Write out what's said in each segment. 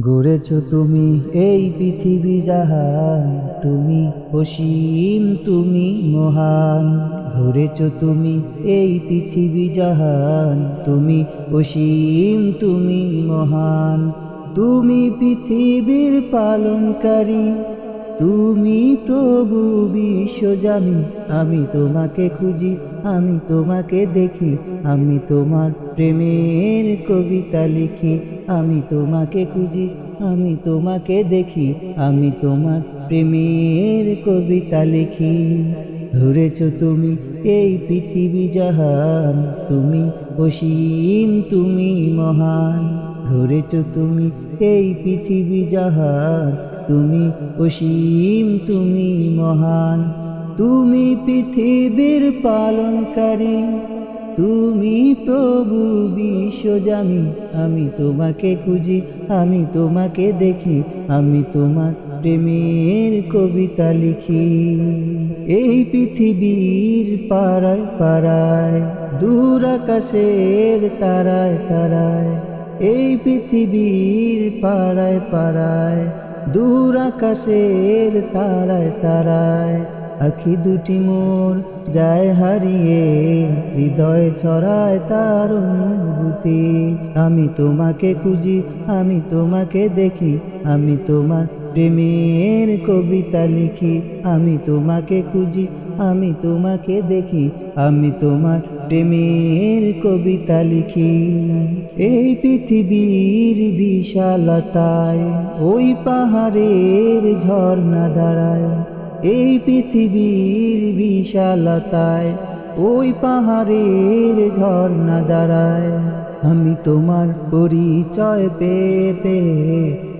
গড়েছ তুমি এই পৃথিবী জাহান, তুমি অসীম, তুমি মহান। গড়েছ তুমি এই পৃথিবী জাহান, তুমি অসীম, তুমি মহান। তুমি পৃথিবীর পালনকারী, তুমি প্রভু বিশ্বজানি। আমি তোমাকে খুঁজি, আমি তোমাকে দেখি, আমি তোমার প্রেমের কবিতা লিখি। আমি তোমাকে খুঁজি, আমি তোমাকে দেখি, আমি তোমার প্রেমের কবিতা লিখি। ধরেছ তুমি এই পৃথিবী জাহান, তুমি অসীম, তুমি মহান। ধরেছ তুমি এই পৃথিবী জাহান, তুমি অসীম, তুমি মহান। তুমি পৃথিবীর পালনকারী, তুমি প্রভু বিশ্বজানি। আমি তোমাকে খুঁজি, আমি তোমাকে দেখি, আমি তোমার প্রেমের কবিতা লিখি। এই পৃথিবীর পাড়ায় পাড়ায়, দূর আকাশের তারায় তারায়। এই পৃথিবীর পাড়ায় পাড়ায়, দূর আকাশের তারায় তারায়। আখি দুটি মোর যায় হারিয়ে, হৃদয় ছড়ায় তার অনুভূতি। আমি তোমাকে খুঁজি, আমি তোমাকে দেখি, আমি তোমার প্রেমের কবিতা লিখি। আমি তোমাকে খুঁজি, আমি তোমাকে দেখি, আমি তোমার প্রেমের কবিতা লিখি। এই পৃথিবীর বিশালতায়, ওই পাহাড়ের ঝর্ণা দাঁড়ায়। এই পৃথিবীর বিশালতায়, ওই পাহাড়ের ঝর্ণা দাঁড়ায়। আমি তোমার পরিচয় পেয়ে পেয়ে,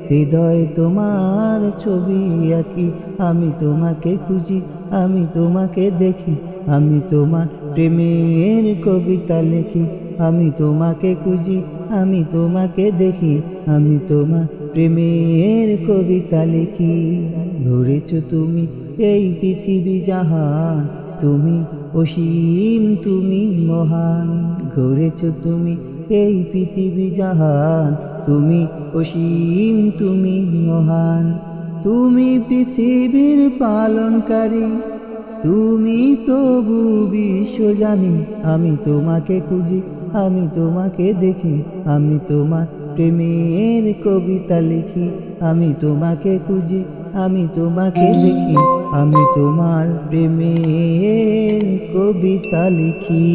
হৃদয় তোমার ছবি আঁকি। আমি তোমাকে খুঁজি, আমি তোমাকে দেখি, আমি তোমার প্রেমের কবিতা লিখি। আমি তোমাকে খুঁজি, আমি তোমাকে দেখি, আমি তোমার প্রেমের কবিতা লিখি। গড়েছ তুমি এই পৃথিবী জাহান, তুমি অসীম, তুমি মহান। গড়েছ তুমি এই পৃথিবী জাহান, তুমি অসীম, তুমি মহান। তুমি পৃথিবীর পালনকারী, তুমি প্রভু বিশ্বজানি। আমি তোমাকে খুঁজি, আমি তোমাকে দেখি, আমি তোমার প্রেমের কবিতা লিখি। আমি তোমাকে খুঁজি, আমি তোমাকে দেখি, আমি তোমার প্রেমের কবিতা লিখি।